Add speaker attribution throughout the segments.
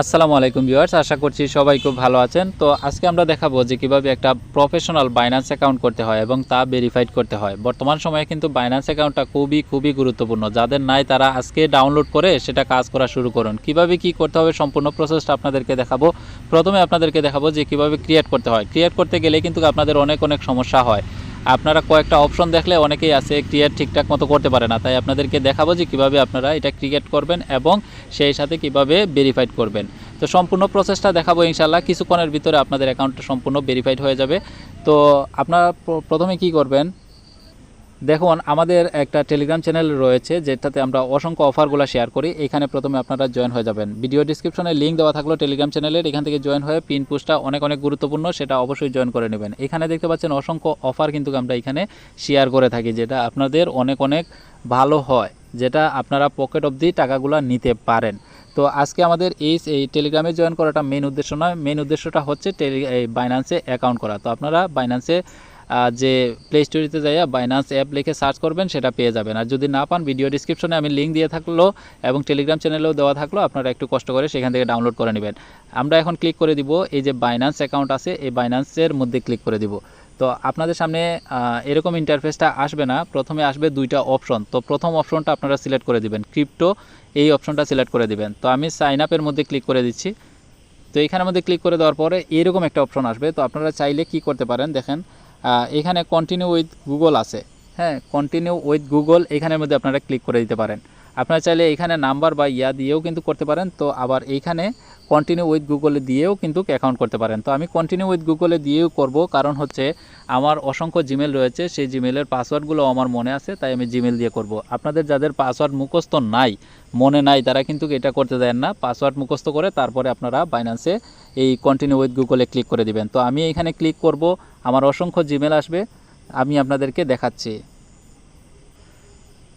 Speaker 1: আসসালামু আলাইকুম ভিউয়ার্স, আশা করছি সবাই খুব ভালো আছেন। তো আজকে আমরা দেখাবো যে কিভাবে একটা প্রফেশনাল বাইন্যান্স অ্যাকাউন্ট করতে হয় এবং তা ভেরিফাইড করতে হয়। বর্তমান সময়ে কিন্তু বাইন্যান্স অ্যাকাউন্টটা খুবই গুরুত্বপূর্ণ। যাদের নাই তারা আজকে ডাউনলোড করে সেটা কাজ করা শুরু করুন। কিভাবে কি করতে হবে সম্পূর্ণ প্রসেসটা আপনাদেরকে দেখাবো। প্রথমে আপনাদেরকে দেখাবো যে কিভাবে ক্রিয়েট করতে হয়। ক্রিয়েট করতে গেলে কিন্তু আপনাদের অনেক সমস্যা হয়। আপনারা কয়েকটা অপশন দেখলে অনেকেই আছে ক্রিয়েট ঠিকঠাক মতো করতে পারে না, তাই আপনাদেরকে দেখাবো যে কিভাবে আপনারা এটা ক্রিয়েট করবেন এবং সেই সাথে কিভাবে ভেরিফাইড করবেন। তো সম্পূর্ণ প্রসেসটা দেখাবো ইনশাল্লাহ। কিছুক্ষণের ভিতরে আপনাদের অ্যাকাউন্টটা সম্পূর্ণ ভেরিফাইড হয়ে যাবে। তো আপনারা প্রথমে কি করবেন, দেখুন আমাদের একটা টেলিগ্রাম চ্যানেল রয়েছে যেটাতে আমরা অসংখ্য অফারগুলো শেয়ার করি। এখানে প্রথমে আপনারা জয়েন হয়ে যাবেন। ভিডিও ডিসক্রিপশনে লিঙ্ক দেওয়া থাকলো টেলিগ্রাম চ্যানেলের, এখান থেকে জয়েন হয়ে পিন পোস্টটা অনেক গুরুত্বপূর্ণ, সেটা অবশ্যই জয়েন করে নেবেন। এখানে দেখতে পাচ্ছেন অসংখ্য অফার কিন্তু আমরা এখানে শেয়ার করে থাকি, যেটা আপনাদের অনেক ভালো হয়, যেটা আপনারা পকেট অবধি টাকাগুলো নিতে পারেন। তো আজকে আমাদের এই টেলিগ্রামে জয়েন করাটা মেন উদ্দেশ্য নয়, মেন উদ্দেশ্যটা হচ্ছে এই বাইন্যান্সে অ্যাকাউন্ট করা। তো আপনারা বাইন্যান্সে যে প্লে স্টোরিতে যাইয়া বাইন্যান্স অ্যাপ লিখে সার্চ করবেন, সেটা পেয়ে যাবেন। আর যদি না পান, ভিডিও ডিসক্রিপশনে আমি লিঙ্ক দিয়ে থাকলো এবং টেলিগ্রাম চ্যানেলেও দেওয়া থাকলো, আপনারা একটু কষ্ট করে সেখান থেকে ডাউনলোড করে নেবেন। আমরা এখন ক্লিক করে দিব এই যে বাইন্যান্স অ্যাকাউন্ট আছে, এই বাইন্যান্সের মধ্যে ক্লিক করে দিব। তো আপনাদের সামনে এরকম ইন্টারফেসটা আসবে না, প্রথমে আসবে দুইটা অপশন। তো প্রথম অপশনটা আপনারা সিলেক্ট করে দিবেন, ক্রিপ্টো, এই অপশনটা সিলেক্ট করে দিবেন। তো আমি সাইন আপের মধ্যে ক্লিক করে দিচ্ছি। তো এইখানের মধ্যে ক্লিক করে দেওয়ার পরে এরকম একটা অপশন আসবে। তো আপনারা চাইলে কি করতে পারেন, দেখেন এখানে কন্টিনিউ উইথ গুগল আছে। হ্যাঁ, কন্টিনিউ উইথ গুগল, এখানের মধ্যে আপনারা ক্লিক করে দিতে পারেন। আপনারা চাইলে এখানে নাম্বার বা দিয়েও কিন্তু করতে পারেন। তো আবার এইখানে কন্টিনিউ উইথ গুগলে দিয়েও কিন্তু অ্যাকাউন্ট করতে পারেন। তো আমি কন্টিনিউ উইথ গুগলে দিয়েও করব, কারণ হচ্ছে আমার অসংখ্য জিমেল রয়েছে, সেই জিমেলের পাসওয়ার্ডগুলো আমার মনে আছে, তাই আমি জিমেল দিয়ে করব। আপনাদের যাদের পাসওয়ার্ড মুখস্থ নাই, মনে নাই, তারা কিন্তু এটা করতে দেন না। পাসওয়ার্ড মুখস্থ করে তারপরে আপনারা বাইন্যান্সে এই কন্টিনিউ উইথ গুগলে ক্লিক করে দিবেন। তো আমি এখানে ক্লিক করব, আমার অসংখ্য জিমেল আসবে, আমি আপনাদেরকে দেখাচ্ছি।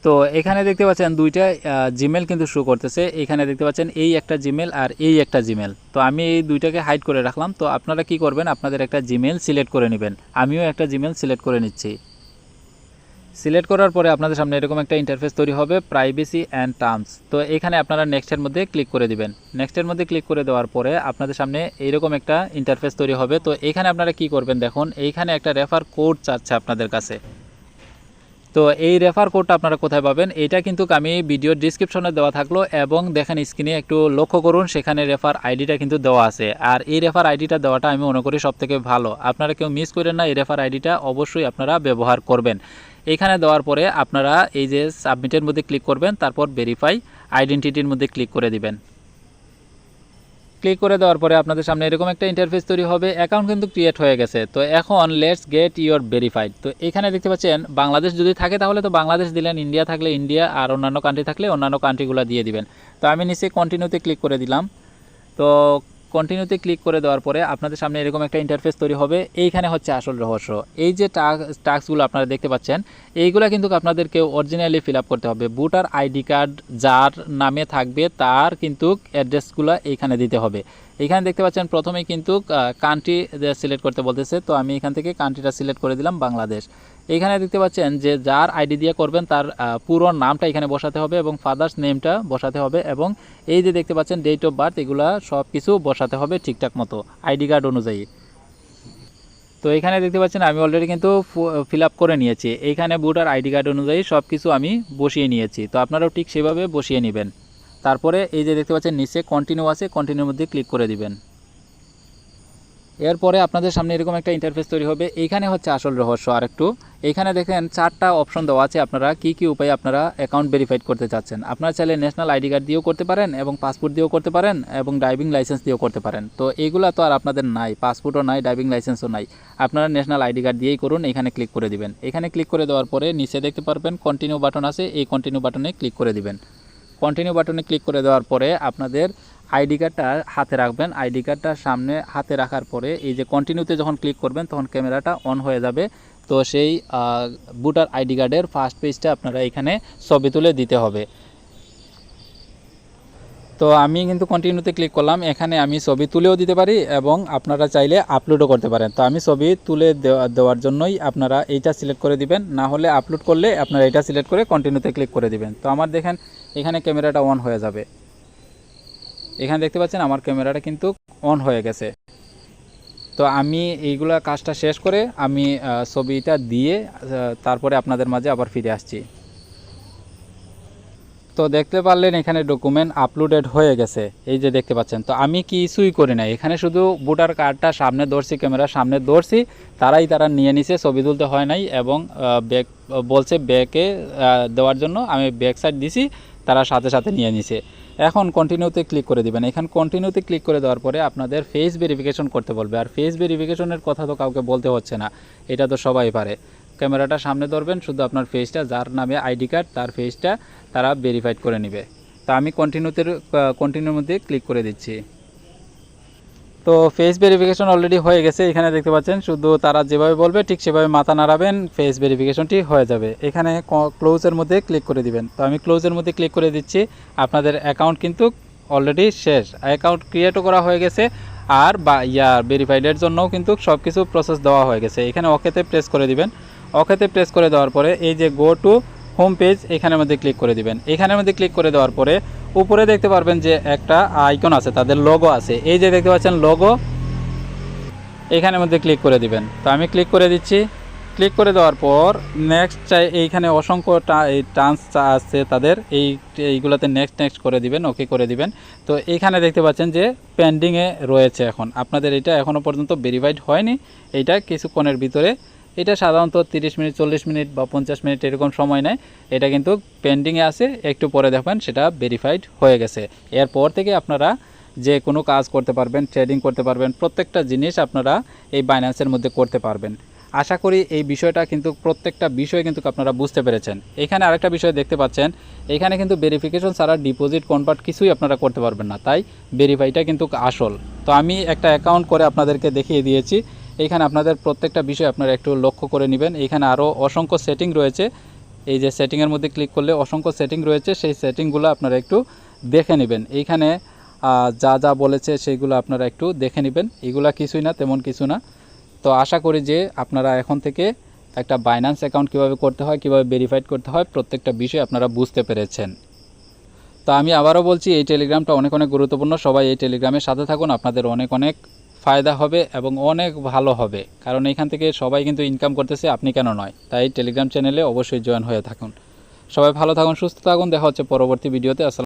Speaker 1: তো এখানে দেখতে পাচ্ছেন দুইটা জিমেল কিন্তু শো করতেছে। এখানে দেখতে পাচ্ছেন এই একটা জিমেল আর এই একটা জিমেল। তো আমি এই দুইটাকে হাইড করে রাখলাম। তো আপনারা কি করবেন, আপনাদের একটা জিমেল সিলেক্ট করে নেবেন। আমিও একটা জিমেল সিলেক্ট করে নিচ্ছি। সিলেক্ট করার পরে আপনাদের সামনে এরকম একটা ইন্টারফেস তৈরি হবে, প্রাইভেসি অ্যান্ড টার্মস। তো এখানে আপনারা নেক্সটের মধ্যে ক্লিক করে দিবেন। নেক্সটের মধ্যে ক্লিক করে দেওয়ার পরে আপনাদের সামনে এইরকম একটা ইন্টারফেস তৈরি হবে। তো এখানে আপনারা কি করবেন, দেখুন এইখানে একটা রেফার কোড চাচ্ছে আপনাদের কাছে। তো এই রেফার কোডটা আপনারা কোথায় পাবেন, এটা কিন্তু আমি ভিডিওর ডিসক্রিপশনে দেওয়া থাকলো, এবং দেখেন স্ক্রিনে একটু লক্ষ্য করুন, সেখানে রেফার আইডিটা কিন্তু দেওয়া আছে। আর এই রেফার আইডিটা দেওয়াটা আমি মনে করি সবথেকে ভালো। আপনারা কেউ মিস করেন না, এই রেফার আইডিটা অবশ্যই আপনারা ব্যবহার করবেন। এখানে দেওয়ার পরে আপনারা এই যে সাবমিটের মধ্যে ক্লিক করবেন, তারপর ভেরিফাই আইডেন্টিটির মধ্যে ক্লিক করে দিবেন। ক্লিক করে দেওয়ার পরে আপনাদের সামনে এরকম একটা ইন্টারফেস তৈরি হবে। অ্যাকাউন্ট কিন্তু ক্রিয়েট হয়ে গেছে। তো এখন লেটস গেট ইউর ভেরিফাইড। তো এখানে দেখতে পাচ্ছেন বাংলাদেশ যদি থাকে তাহলে তো বাংলাদেশ দিলেন, ইন্ডিয়া থাকলে ইন্ডিয়া, আর অন্যান্য কান্ট্রি থাকলে অন্যান্য কান্ট্রিগুলো দিয়ে দিবেন। তো আমি নিচে কন্টিনিউতে ক্লিক করে দিলাম। তো কন্টিনিউতে ক্লিক করে দেওয়ার পরে আপনাদের সামনে এরকম একটা ইন্টারফেস তৈরি হবে। এইখানে হচ্ছে আসল রহস্য, এই যে টাস্কগুলো আপনারা দেখতে পাচ্ছেন, এইগুলো কিন্তু আপনাদেরকে অরিজিনালি ফিল আপ করতে হবে। ভোটার আইডি কার্ড যার নামে থাকবে তার কিন্তু অ্যাড্রেসগুলো এইখানে দিতে হবে। এইখানে দেখতে পাচ্ছেন প্রথমেই কিন্তু কান্ট্রি সিলেক্ট করতে বলতেছে। তো আমি এখান থেকে কান্ট্রিটা সিলেক্ট করে দিলাম বাংলাদেশ। এইখানে দেখতে পাচ্ছেন যে যার আইডি দিয়ে করবেন তার পুরো নামটা এখানে বসাতে হবে এবং ফাদার্স নেমটা বসাতে হবে, এবং এই যে দেখতে পাচ্ছেন ডেট অফ বার্থ, এগুলা সব কিছু বসাতে হবে ঠিকঠাক মতো আইডি কার্ড অনুযায়ী। তো এখানে দেখতে পাচ্ছেন আমি অলরেডি কিন্তু ফিল আপ করে নিয়েছি। এইখানে ভোটার আইডি কার্ড অনুযায়ী সব কিছু আমি বসিয়ে নিয়েছি। তো আপনারাও ঠিক সেভাবে বসিয়ে নেবেন। তারপরে এই যে দেখতে পাচ্ছেন নিচে কন্টিনিউ আছে, কন্টিনিউর মধ্যে ক্লিক করে দিবেন। এরপরে আপনাদের সামনে এরকম একটা ইন্টারফেস তৈরি হবে। এইখানে হচ্ছে আসল রহস্য আরেকটু। এইখানে দেখেন 4টা অপশন দেওয়া আছে, আপনারা কি উপায়ে আপনারা অ্যাকাউন্ট ভেরিফাইড করতে চাচ্ছেন। আপনারা চাইলে ন্যাশনাল আইডি কার্ড দিয়েও করতে পারেন, এবং পাসপোর্ট দিয়েও করতে পারেন, এবং ড্রাইভিং লাইসেন্স দিয়েও করতে পারেন। তো এইগুলো তো আর আপনাদের নাই, পাসপোর্টও নাই, ড্রাইভিং লাইসেন্সও নাই, আপনারা ন্যাশনাল আইডি কার্ড দিয়েই করুন। এখানে ক্লিক করে দিবেন। এখানে ক্লিক করে দেওয়ার পরে নিচে দেখতে পারবেন কন্টিনিউ বাটন আছে, এই কন্টিনিউ বাটনে ক্লিক করে দিবেন। কন্টিনিউ বাটনে ক্লিক করে দেওয়ার পরে আপনাদের আইডি কার্ডটা হাতে রাখবেন। আইডি কার্ডটা সামনে হাতে রাখার পরে এই যে কন্টিনিউতে যখন ক্লিক করবেন তখন ক্যামেরাটা অন হয়ে যাবে। তো সেই ভোটার আইডি কার্ডের ফার্স্ট পেজটা আপনারা এখানে ছবি তুলে দিতে হবে। তো আমি কিন্তু কন্টিনিউতে ক্লিক করলাম। এখানে আমি ছবি তুলেও দিতে পারি, এবং আপনারা চাইলে আপলোডও করতে পারেন। তো আমি ছবি তুলে দেওয়ার জন্যই আপনারা এইটা সিলেক্ট করে দিবেন, না হলে আপলোড করলে আপনারা এটা সিলেক্ট করে কন্টিনিউতে ক্লিক করে দিবেন। তো আমার দেখেন এখানে ক্যামেরাটা অন হয়ে যাবে। এখানে দেখতে পাচ্ছেন আমার ক্যামেরাটা কিন্তু অন হয়ে গেছে। তো আমি এইগুলা কাজটা শেষ করে আমি ছবিটা দিয়ে তারপরে আপনাদের মাঝে আবার ফিরে আসছি। তো দেখতে পারলেন এখানে ডকুমেন্ট আপলোডেড হয়ে গেছে, এই যে দেখতে পাচ্ছেন। তো আমি কিছুই করি না, এখানে শুধু ভোটার কার্ডটা সামনে ধরছি, ক্যামেরার সামনে ধরছি, তারা নিয়ে নিছে, ছবি তুলতে হয় নাই। এবং ব্যাক বলছে ব্যাকে দেওয়ার জন্য, আমি ব্যাক সাইড দিছি, তারা সাথে সাথে নিয়ে নিছে। এখন কন্টিনিউতে ক্লিক করে দিবেন। এখানে কন্টিনিউতে ক্লিক করে দেওয়ার পরে আপনাদের ফেস ভেরিফিকেশন করতে বলবে। আর ফেস ভেরিফিকেশনের কথা তো কাউকে বলতে হচ্ছে না, এটা তো সবাই পারে। ক্যামেরাটা সামনে ধরবেন, শুধু আপনার ফেসটা, যার নামে আইডি কার্ড তার ফেসটা তারা ভেরিফাইড করে নেবে। তো আমি কন্টিনিউর মধ্যে ক্লিক করে দিচ্ছি। তো ফেস ভেরিফিকেশন অলরেডি হয়ে গেছে, এখানে দেখতে পাচ্ছেন। শুধু তারা যেভাবে বলবে ঠিক সেভাবে মাথা নাড়াবেন, ফেস ভেরিফিকেশনটি হয়ে যাবে। এখানে ক্লোজের মধ্যে ক্লিক করে দিবেন। তো আমি ক্লোজের মধ্যে ক্লিক করে দিচ্ছি। আপনাদের অ্যাকাউন্ট কিন্তু অলরেডি শেষ, অ্যাকাউন্ট ক্রিয়েটও করা হয়ে গেছে। আর ভেরিফাইডের জন্যও কিন্তু সব কিছু প্রসেস দেওয়া হয়ে গেছে। এখানে ওকেতে প্রেস করে দিবেন। ওকেতে প্রেস করে দেওয়ার পরে এই যে গো টু হোম পেজ, এখানের মধ্যে ক্লিক করে দিবেন। এখানের মধ্যে ক্লিক করে দেওয়ার পরে উপরে দেখতে পারবেন যে একটা আইকন আছে, তাদের লোগো আছে, এই যে দেখতে পাচ্ছেন লোগো, এখানের মধ্যে ক্লিক করে দিবেন। তো আমি ক্লিক করে দিচ্ছি। ক্লিক করে দেওয়ার পর নেক্সট এইখানে অসংখ্য টার্মস আছে তাদের, এইগুলোতে নেক্সট করে দিবেন, ওকে করে দিবেন। তো এইখানে দেখতে পাচ্ছেন যে পেন্ডিংয়ে রয়েছে। এখন আপনাদের এটা এখনও পর্যন্ত ভেরিফাইড হয়নি, এইটা কিছুক্ষণের ভিতরে, এটা সাধারণত 30 মিনিট 40 মিনিট বা 50 মিনিট এরকম সময় নেয়। এটা কিন্তু পেন্ডিংয়ে আছে, একটু পরে দেখবেন সেটা ভেরিফাইড হয়ে গেছে। এরপর থেকে আপনারা যে কোনো কাজ করতে পারবেন, ট্রেডিং করতে পারবেন, প্রত্যেকটা জিনিস আপনারা এই বাইন্যান্সের মধ্যে করতে পারবেন। আশা করি এই বিষয়টা কিন্তু প্রত্যেকটা বিষয় কিন্তু আপনারা বুঝতে পেরেছেন। এখানে আরেকটা বিষয় দেখতে পাচ্ছেন, এখানে কিন্তু ভেরিফিকেশন ছাড়া ডিপোজিট কনভার্ট কিছুই আপনারা করতে পারবেন না, তাই ভেরিফাইটা কিন্তু আসল। তো আমি একটা অ্যাকাউন্ট করে আপনাদেরকে দেখিয়ে দিয়েছি। এইখানে আপনাদের প্রত্যেকটা বিষয় আপনারা একটু লক্ষ্য করে নেবেন। এখানে আরও অসংখ্য সেটিং রয়েছে, এই যে সেটিংয়ের মধ্যে ক্লিক করলে অসংখ্য সেটিং রয়েছে, সেই সেটিংগুলো আপনারা একটু দেখে নেবেন। এইখানে যা যা বলেছে সেইগুলো আপনারা একটু দেখে নেবেন। এগুলা কিছুই না, তেমন কিছু না। তো আশা করি যে আপনারা এখন থেকে একটা বাইন্যান্স অ্যাকাউন্ট কীভাবে করতে হয়, কীভাবে ভেরিফাইড করতে হয়, প্রত্যেকটা বিষয় আপনারা বুঝতে পেরেছেন। তো আমি আবারও বলছি, এই টেলিগ্রামটা অনেক গুরুত্বপূর্ণ। সবাই এই টেলিগ্রামের সাথে থাকুন, আপনাদের অনেক ফায়দা হবে এবং অনেক ভালো হবে। কারণ এখান থেকে সবাই কিন্তু ইনকাম করতেছে, আপনি কেন নয়? তাই টেলিগ্রাম চ্যানেলে অবশ্যই জয়েন হয়ে থাকুন। সবাই ভালো থাকুন, সুস্থ থাকুন, দেখা হচ্ছে পরবর্তী ভিডিওতে। আসসালাম।